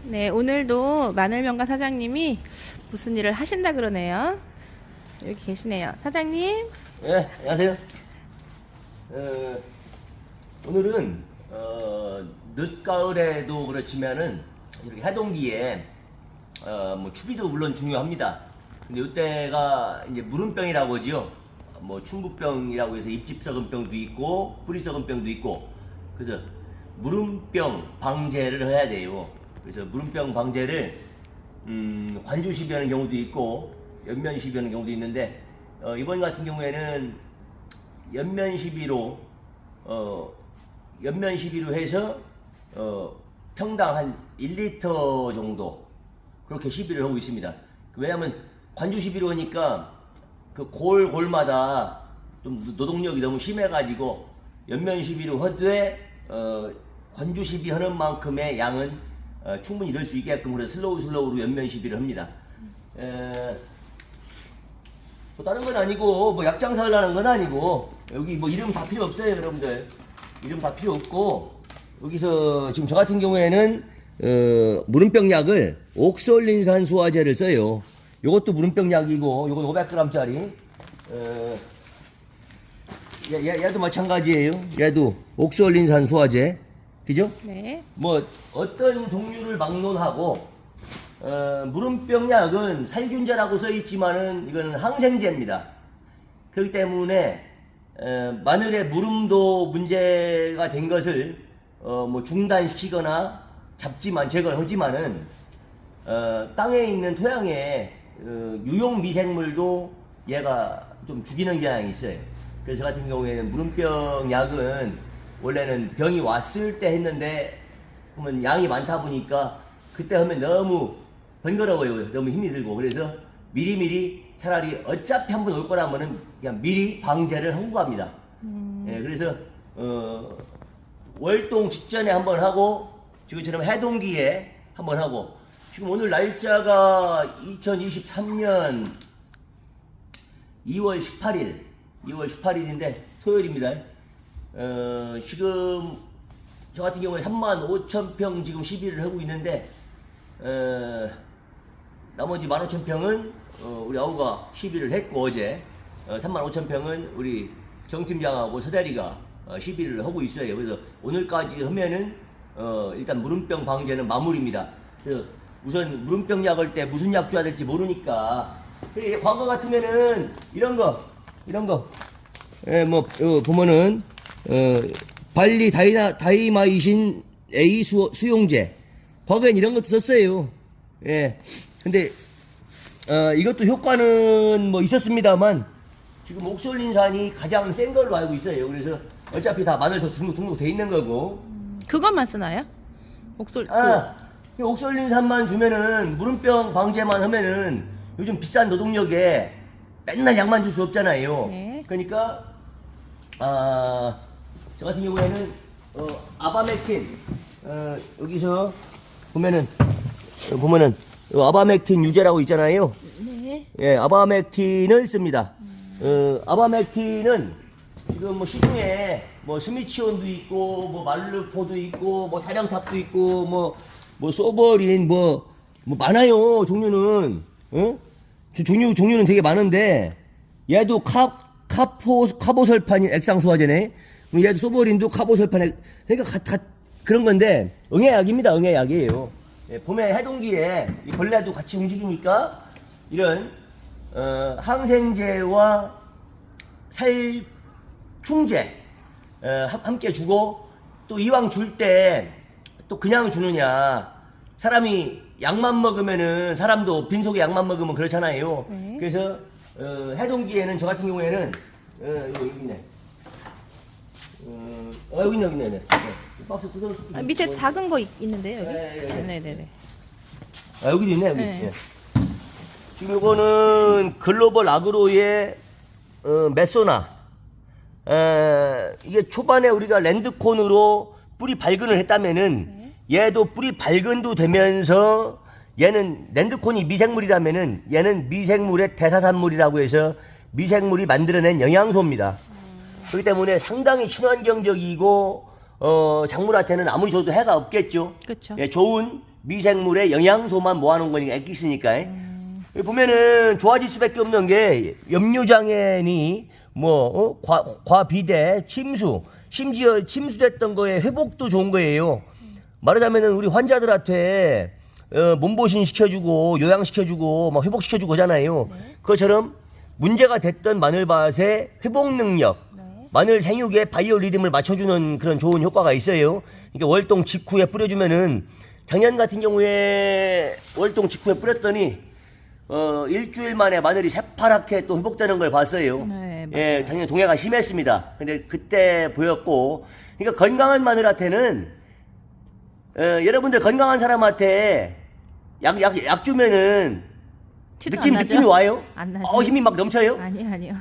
네, 오늘도 마늘명가 사장님이 무슨 일을 하신다 그러네요. 여기 계시네요. 사장님. 네, 안녕하세요. 오늘은 늦가을에도 그렇지만은 이렇게 해동기에 뭐 추비도 물론 중요합니다. 근데 이때가 이제 무름병이라고 하지요. 뭐 충북병이라고 해서 입집 썩은 병도 있고 뿌리 썩은 병도 있고, 그래서 무름병 방제를 해야 돼요. 그래서 무름병 방제를 관주 시비하는 경우도 있고 연면 시비하는 경우도 있는데, 이번 같은 경우에는 연면 시비로 해서 평당 한 1리터 정도 그렇게 시비를 하고 있습니다. 왜냐하면 관주 시비로 하니까 그 골마다 좀 노동력이 너무 심해가지고 연면 시비로 하되 관주 시비 하는 만큼의 양은 충분히 넣을 수 있게끔 그래서 슬로우로 연면 시비를 합니다. 뭐 다른 건 아니고 뭐 약장사 하려는 건 아니고, 여기 뭐 이름 다 필요 없어요, 여러분들. 이름 다 필요 없고, 여기서 지금 저 같은 경우에는 무름병 약을 옥솔린산 수화제를 써요. 요것도 무름병 약이고, 요건 500g짜리. 얘도 마찬가지예요. 얘도 옥솔린산 수화제, 그죠? 네. 뭐 어떤 종류를 막론하고, 무름병 약은 살균제라고 써 있지만은 이거는 항생제입니다. 그렇기 때문에 마늘의 무름도 문제가 된 것을 뭐 중단시키거나 잡지만 제거하지만은 땅에 있는 토양에 유용 미생물도 얘가 좀 죽이는 경향이 있어요. 그래서 저 같은 경우에는 무름병 약은 원래는 병이 왔을 때 했는데, 그러면 양이 많다 보니까 그때 하면 너무 번거로워요. 너무 힘이 들고. 그래서 미리미리 차라리 어차피 한 번 올 거라면은 그냥 미리 방제를 하고 갑니다. 예, 그래서 월동 직전에 한번 하고, 지금처럼 해동기에 한번 하고, 지금 오늘 날짜가 2023년 2월 18일인데 토요일입니다. 지금 저 같은 경우에 35,000평 지금 시비를 하고 있는데, 나머지 15,000평은 우리 아우가 시비를 했고, 어제 35,000평은 우리 정팀장하고 서대리가 시비를 하고 있어요. 그래서 오늘까지 하면은 일단 무름병 방제는 마무리입니다. 그래서 우선 무름병 약 할 때 무슨 약 줘야 될지 모르니까, 과거 같으면은 이런 거 뭐 보면은 발리 다이마이신 A 수용제, 과거엔 이런 것도 썼어요. 예. 근데 이것도 효과는 뭐 있었습니다만, 지금 옥솔린산이 가장 센 걸로 알고 있어요. 그래서 어차피 다 마늘도 등록돼 있는 거고. 그것만 쓰나요? 옥솔린산만 주면은, 무름병 방제만 하면은 요즘 비싼 노동력에 맨날 약만 줄 수 없잖아요. 네. 그러니까 저 같은 경우에는 아바메틴, 여기서 보면은 아바메틴 유제라고 있잖아요. 네. 예, 아바메틴을 씁니다. 아바메틴은 지금 뭐 시중에 뭐 스미치온도 있고, 뭐 말르포도 있고, 뭐 사령탑도 있고, 뭐 소버린 뭐 많아요. 종류는. 종류는 되게 많은데, 얘도 카보설판이 액상수화제네. 얘도 소버린도 카보설판, 그러니까 다 그런 건데, 응애약입니다. 응애약이에요. 예, 봄에 해동기에 이 벌레도 같이 움직이니까 이런 항생제와 살충제 함께 주고, 또 이왕 줄 때 또 그냥 주느냐, 사람이 약만 먹으면은, 사람도 빈속에 약만 먹으면 그렇잖아요. 네. 그래서 해동기에는 저 같은 경우에는 여기 있네. 여기 있네. 네. 박스 뜯어. 밑에 작은 거 있는데요, 여기? 네. 네네네. 여기도 있네, 여기. 네. 예. 지금 이거는 글로벌 아그로의 메소나. 이게 초반에 우리가 랜드콘으로 뿌리 발근을 했다면은, 얘도 뿌리 발근도 되면서, 얘는 랜드콘이 미생물이라면은 얘는 미생물의 대사산물이라고 해서 미생물이 만들어낸 영양소입니다. 그렇기 때문에 상당히 친환경적이고 작물한테는 아무리 줘도 해가 없겠죠. 그쵸. 예, 좋은 미생물의 영양소만 모아놓은 거니까 액기스니까. 여기 보면은 좋아질 수밖에 없는 게 염류장애니 뭐 과비대, 침수, 심지어 침수됐던 거에 회복도 좋은 거예요. 말하자면은 우리 환자들한테 몸보신 시켜주고 요양시켜주고 막 회복시켜주고 하잖아요. 그것처럼 문제가 됐던 마늘밭의 회복 능력, 마늘 생육의 바이오 리듬을 맞춰주는 그런 좋은 효과가 있어요. 그러니까 월동 직후에 뿌려주면은 작년 같은 경우에 월동 직후에 뿌렸더니 일주일 만에 마늘이 새파랗게 또 회복되는 걸 봤어요. 네, 예, 작년에 동해가 심했습니다. 근데 그때 보였고, 그러니까 건강한 마늘한테는 여러분들 건강한 사람한테 약 주면은 티도 안 나죠? 느낌이 와요? 안 나죠. 힘이 막 넘쳐요? 아니요.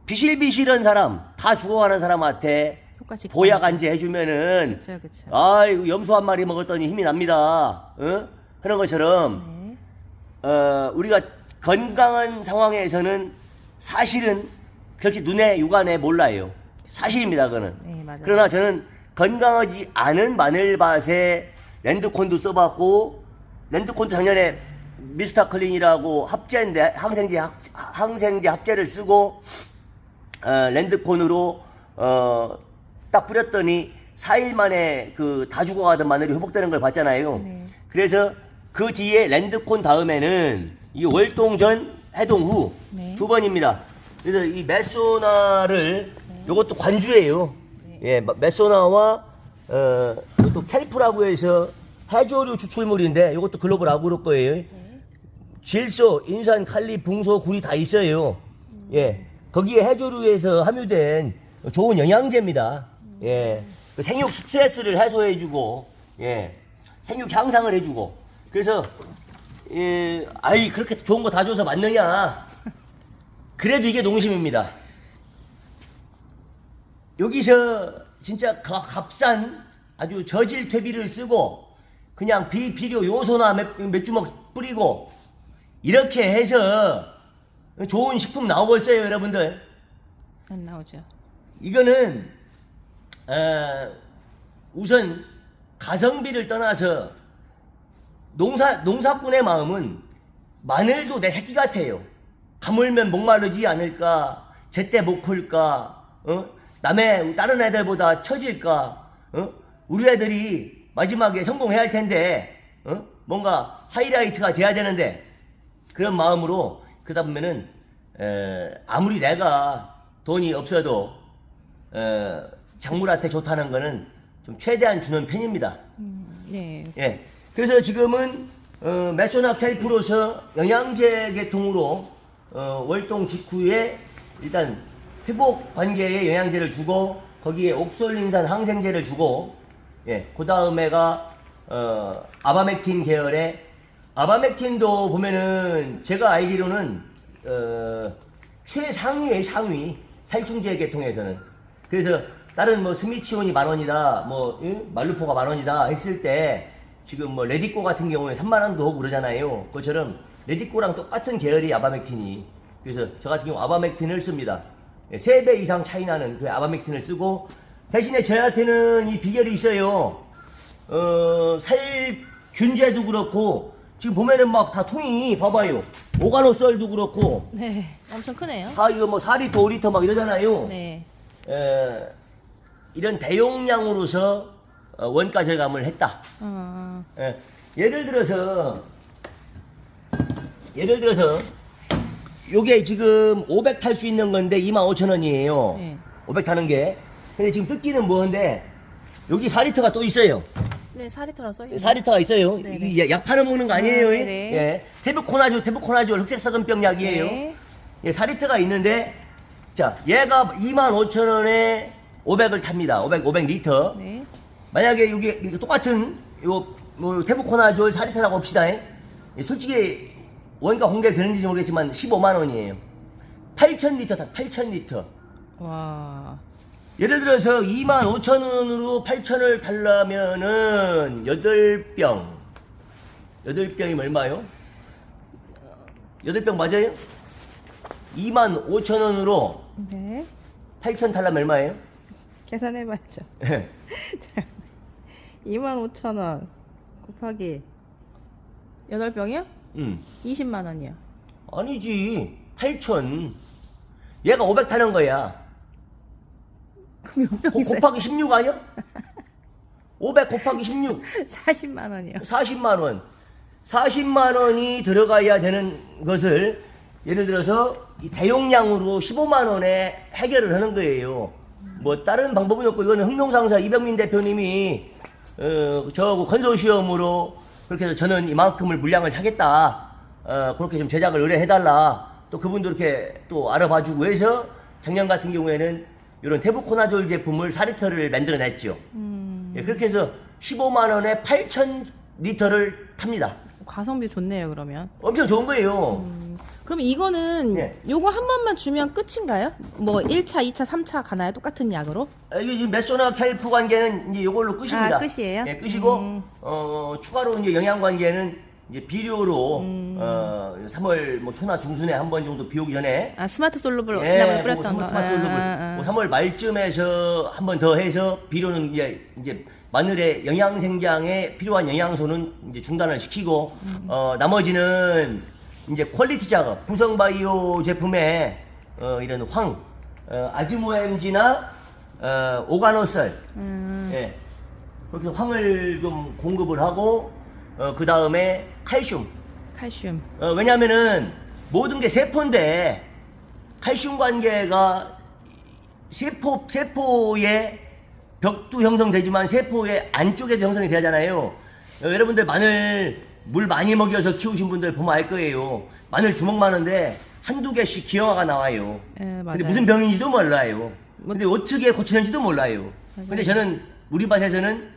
비실비실한 사람, 다 죽어가는 사람한테 효과식 보약 안제 해주면은 그쵸. 아이고 염소 한 마리 먹었더니 힘이 납니다. 그런 것처럼 우리가 건강한 상황에서는 사실은 그렇게 눈에 육안에 몰라요. 사실입니다, 그거는. 네, 맞아요. 그러나 저는 건강하지 않은 마늘밭에 랜드콘도 써봤고, 랜드콘도 작년에 미스터 클린이라고 합제인데 항생제 합제를 쓰고 랜드콘으로 딱 뿌렸더니 4일 만에 그 다 죽어가던 마늘이 회복되는 걸 봤잖아요. 네. 그래서 그 뒤에 랜드콘 다음에는 이 월동 전 해동 후 네. 2번입니다. 그래서 이 메소나를 요것도 관주예요. 예, 메소나와 이것도 켈프라고 해서 해조류 추출물인데 이것도 글로벌 아그로 거예요. 질소, 인산, 칼리, 붕소, 굴이 다 있어요. 예, 거기에 해조류에서 함유된 좋은 영양제입니다. 예, 그 생육 스트레스를 해소해주고, 예, 생육 향상을 해주고. 그래서 아이 그렇게 좋은 거 다 줘서 맞느냐? 그래도 이게 농심입니다. 여기서 진짜 값싼 아주 저질 퇴비를 쓰고 그냥 비필요 요소나 몇 주먹 뿌리고 이렇게 해서 좋은 식품 나오겠어요, 여러분들. 안 나오죠. 이거는 우선 가성비를 떠나서 농사꾼의 마음은 마늘도 내 새끼 같아요. 가물면 목마르지 않을까, 제때 못 클까, 다른 애들보다 처질까, 우리 애들이 마지막에 성공해야 할 텐데, 뭔가 하이라이트가 돼야 되는데, 그런 마음으로 그러다 보면은 아무리 내가 돈이 없어도 작물한테 좋다는 거는 좀 최대한 주는 편입니다. 네. 예. 그래서 지금은 메소나 켈프로서 영양제 계통으로 월동 직후에 일단 회복 관계에 영양제를 주고 거기에 옥솔린산 항생제를 주고, 예, 그 다음에가 아바맥틴 계열의 아바맥틴도 보면은 제가 알기로는 최상위의 상위 살충제 계통에서는. 그래서 다른 뭐 스미치온이 10,000원이다, 뭐 말루포가 10,000원이다 했을 때 지금 뭐 레디꼬 같은 경우에 30,000원도 하고 그러잖아요. 그것처럼 레디꼬랑 똑같은 계열이 아바맥틴이. 그래서 저 같은 경우 아바맥틴을 씁니다. 3배 이상 차이 나는 그 아바맥틴을 쓰고, 대신에 저한테는 이 비결이 있어요. 살균제도 그렇고, 지금 보면은 막 다 통이 봐봐요. 오가노썰도 그렇고, 네. 엄청 크네요. 다 이거 뭐 4리터, 5리터 막 이러잖아요. 네. 이런 대용량으로서 원가 절감을 했다. 예를 들어서 요게 지금 500 탈 수 있는 건데 25,000원이에요. 네. 500 타는 게. 근데 지금 뜯기는 뭐인데 여기 4리터가 또 있어요. 네, 4리터라 써있네요. 4리터가 있어요. 네네. 이 약 팔아 먹는 거 아니에요? 네네. 예. 테부코나졸 흑색사근병 약이에요. 네. 예, 4리터가 있는데, 자, 얘가 25,000원에 500을 탑니다. 500리터. 네. 만약에 이게 똑같은 뭐 테부코나졸 4리터라고 봅시다. 솔직히 원가 공개되는지 모르겠지만 15만 원이에요. 8,000리터 다 8,000리터. 와. 예를 들어서 25,000원으로 8,000을 달라면은 8병. 8병이면 얼마요? 8병 맞아요? 25,000원으로 네. 8,000 달라면 얼마예요? 계산해봐야죠. 25,000원 곱하기 8병이요? 20만 원이요. 아니지. 8천. 얘가 500 타는 거야. 그럼 몇 병이세요? 곱하기 16 아니야? 500 곱하기 16. 40만 원이요. 40만 원. 40만 원이 들어가야 되는 것을 예를 들어서 이 대용량으로 15만 원에 해결을 하는 거예요. 뭐 다른 방법은 없고 이거는 흥농상사 이병민 대표님이 저하고 컨소시엄으로 그렇게 해서 저는 이만큼을 물량을 사겠다. 그렇게 좀 제작을 의뢰해달라. 또 그분도 이렇게 또 알아봐주고 해서 작년 같은 경우에는 이런 테부코나졸 제품을 4리터를 만들어냈죠. 예, 그렇게 해서 15만 원에 8천 리터를 탑니다. 가성비 좋네요, 그러면. 엄청 좋은 거예요. 그럼 이거는 네. 요거 한 번만 주면 끝인가요? 뭐 1차, 2차, 3차 가나요? 똑같은 약으로? 이게 지금 메소나 캘프 관계는 이제 이걸로 끝입니다. 아, 끝이에요? 예, 끝이고 추가로 이제 영양 관계는 이제 비료로 3월 뭐 초나 중순에 한 번 정도 비 오기 전에 아, 스마트 솔루블 지난번에 뭐 뿌렸던 거. 스마트 솔루블 뭐 3월 말쯤에서 한 번 더 해서 비료는 이제 마늘의 영양 생장에 필요한 영양소는 이제 중단을 시키고 나머지는 이제 퀄리티 작업, 부성바이오 제품에 이런 아즈모엠지나 오가노썰, 예, 그렇게 황을 좀 공급을 하고 그 다음에 칼슘. 칼슘. 왜냐면은 모든 게 세포인데 칼슘 관계가 세포의 벽도 형성되지만 세포의 안쪽에도 형성이 되잖아요. 여러분들 마늘 물 많이 먹여서 키우신 분들 보면 알 거예요. 마늘 주먹 많은데 한두 개씩 기형아가 나와요. 예, 맞아요. 근데 무슨 병인지도 몰라요. 근데 어떻게 고치는지도 몰라요. 근데 저는 우리 밭에서는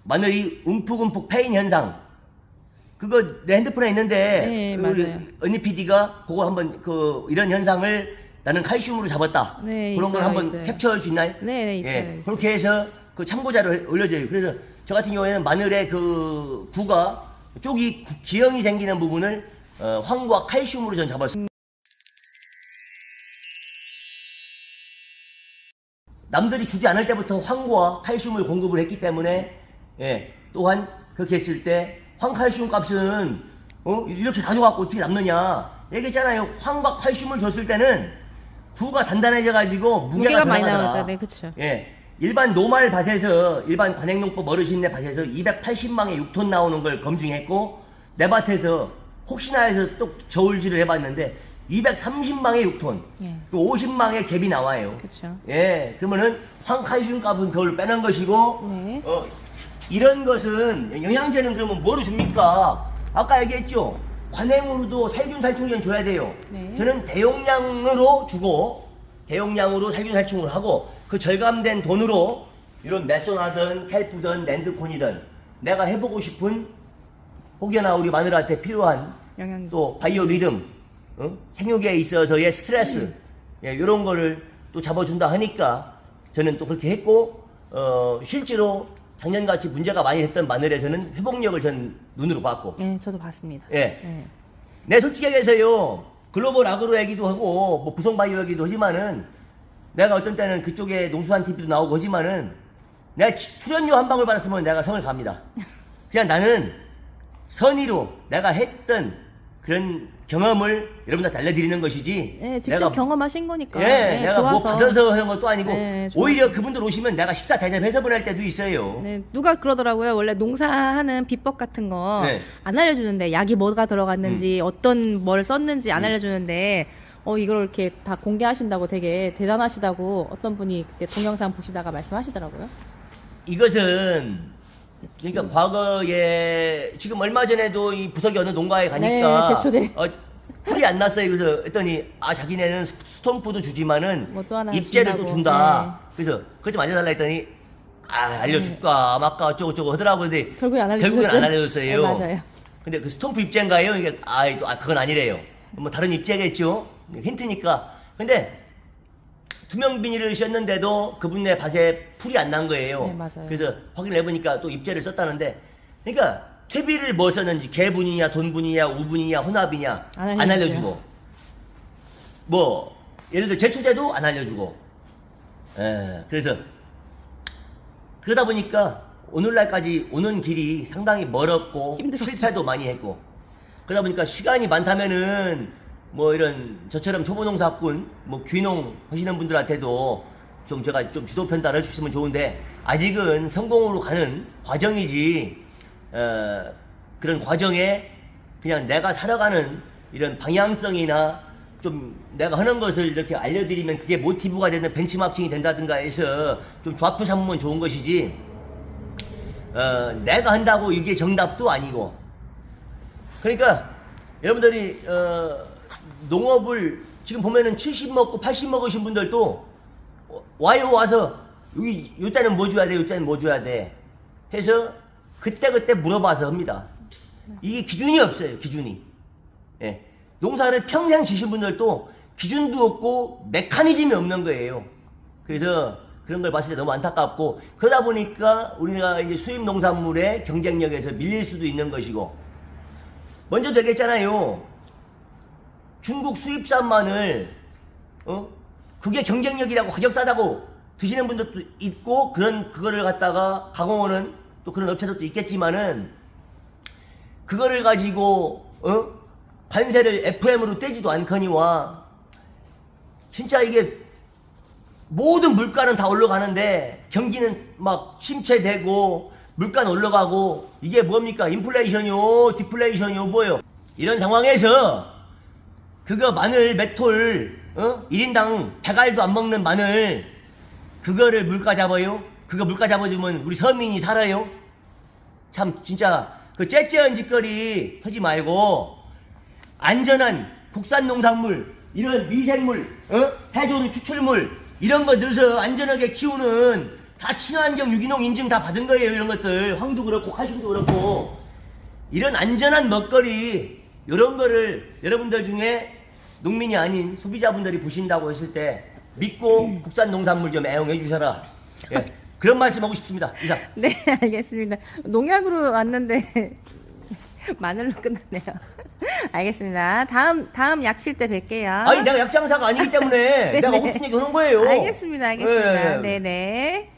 마늘이 움푹움푹 패인 현상 그거 내 핸드폰에 있는데 네, 우리 맞아요. 언니 PD가 그거 한번 이런 현상을 나는 칼슘으로 잡았다. 네, 그런 걸 있어요, 한번 있어요. 캡처할 수 있나요? 네, 네, 있어요, 있어요. 그렇게 해서 그 참고자료 올려줘요. 그래서 저 같은 경우에는 마늘의 그 구가 쪽이 기형이 생기는 부분을 황과 칼슘으로 전 잡았어요. 남들이 주지 않을 때부터 황과 칼슘을 공급을 했기 때문에 또한 그렇게 했을 때 황칼슘 값은 이렇게 가져갖고 어떻게 남느냐 얘기했잖아요. 황과 칼슘을 줬을 때는 구가 단단해져 가지고 무게가 많이 들어가더라. 나오죠. 네, 그쵸. 예. 일반 노말 밭에서 일반 관행농법 어르신네 밭에서 280망에 6톤 나오는 걸 검증했고 내 밭에서 혹시나 해서 또 저울질을 해봤는데 230망에 6톤 예. 또 50망에 갭이 나와요. 그쵸. 예, 그러면은 황칼슘 값은 그걸 빼는 것이고 네. 이런 것은 영양제는 그러면 뭐로 줍니까? 아까 얘기했죠. 관행으로도 살균살충제는 줘야 돼요. 네. 저는 대용량으로 주고 대용량으로 살균살충을 하고 그 절감된 돈으로 이런 메소나든 캘프든 랜드콘이든 내가 해보고 싶은 혹여나 우리 마늘한테 필요한 영양. 또 바이오 리듬 생육에 있어서의 스트레스 이런 거를 또 잡아준다 하니까 저는 또 그렇게 했고 실제로 작년같이 문제가 많이 됐던 마늘에서는 회복력을 전 눈으로 봤고 네, 저도 봤습니다. 예. 네. 내 솔직히 얘기해서요 글로벌 아그로 얘기도 하고 뭐 부성바이오 얘기도 하지만은 내가 어떤 때는 그쪽에 농수산 TV도 나오고 하지만은 내가 출연료 한 방울 받았으면 내가 성을 갑니다. 그냥 나는 선의로 내가 했던 그런 경험을 여러분한테 알려드리는 것이지. 네, 직접 경험하신 거니까. 예, 네, 내가 뭐 좋아서. 받아서 하는 것도 아니고 네, 좋아서. 오히려 그분들 오시면 내가 식사 대접해서 보낼 때도 있어요. 네, 누가 그러더라고요. 원래 농사하는 비법 같은 거 안 네. 알려주는데 약이 뭐가 들어갔는지 어떤 뭘 썼는지 안 알려주는데 이걸 이렇게 다 공개하신다고 되게 대단하시다고 어떤 분이 그때 동영상 보시다가 말씀하시더라고요. 이것은 그러니까 과거에 지금 얼마 전에도 이 부석이 어느 농가에 가니까 네, 제초제. 풀이 안 났어요. 그래서 했더니 자기네는 스톰프도 주지만은 뭐또 하나 입제를 또 준다고. 준다. 그래서 그거 좀 알려달라 했더니 알려줄까 말까 어쩌고저쩌고 하더라고요. 근데 결국엔 안 알려줬죠. 결국엔 안 알려줬어요. 네, 맞아요. 근데 그 스톰프 입제인가요? 이게 그건 아니래요. 뭐 다른 입제겠죠. 힌트니까. 근데 투명 비닐을 씌웠는데도 그분네 밭에 풀이 안 난 거예요. 네, 맞아요. 그래서 확인을 해보니까 또 입제를 썼다는데, 그러니까 퇴비를 뭐 썼는지 개분이냐, 돈분이냐, 우분이냐, 혼합이냐 안 안 알려주죠. 알려주고, 뭐 예를 들어 제초제도 안 알려주고, 그래서 그러다 보니까 오늘날까지 오는 길이 상당히 멀었고 힘들었죠. 실패도 많이 했고 그러다 보니까 시간이 많다면은 뭐 이런 저처럼 초보농사꾼 뭐 귀농 하시는 분들한테도 좀 제가 좀 지도 편달을 해주시면 좋은데 아직은 성공으로 가는 과정이지 그런 과정에 그냥 내가 살아가는 이런 방향성이나 좀 내가 하는 것을 이렇게 알려드리면 그게 모티브가 되는 벤치마킹이 된다든가 해서 좀 좌표 삼으면 좋은 것이지 내가 한다고 이게 정답도 아니고 그러니까 여러분들이 농업을 지금 보면은 70 먹고 80 먹으신 분들도 와서 여기 요때는 뭐 줘야 돼 요때는 뭐 줘야 돼 해서 그때 물어봐서 합니다. 이게 기준이 없어요. 기준이. 예. 농사를 평생 지신 분들도 기준도 없고 메커니즘이 없는 거예요. 그래서 그런 걸 봤을 때 너무 안타깝고 그러다 보니까 우리가 이제 수입 농산물의 경쟁력에서 밀릴 수도 있는 것이고 먼저 되겠잖아요. 중국 수입산 마늘 그게 경쟁력이라고 가격 싸다고 드시는 분들도 있고 그거를 갖다가 가공하는 또 그런 업체들도 있겠지만은 그거를 가지고 관세를 FM으로 떼지도 않거니와 진짜 이게 모든 물가는 다 올라가는데 경기는 막 침체되고 물가는 올라가고 이게 뭡니까? 인플레이션이요 디플레이션이요 뭐요? 이런 상황에서 그거 마늘 몇 톨 1인당 100알도 안 먹는 마늘 그거를 물가 잡아요? 그거 물가 잡아주면 우리 서민이 살아요? 참 진짜 그 째째한 짓거리 하지 말고 안전한 국산 농산물 이런 미생물 해조류 추출물 이런 거 넣어서 안전하게 키우는 다 친환경 유기농 인증 다 받은 거예요. 이런 것들 황도 그렇고 칼슘도 그렇고 이런 안전한 먹거리 이런 거를 여러분들 중에 농민이 아닌 소비자분들이 보신다고 했을 때 믿고 국산 농산물 좀 애용해 주셔라. 예, 그런 말씀 하고 싶습니다. 이상. 네, 알겠습니다. 농약으로 왔는데 마늘로 끝났네요. 알겠습니다. 다음 약칠 때 뵐게요. 아니 내가 약장사가 아니기 때문에 내가 하고 싶은 얘기 하는 거예요. 알겠습니다. 예. 네네.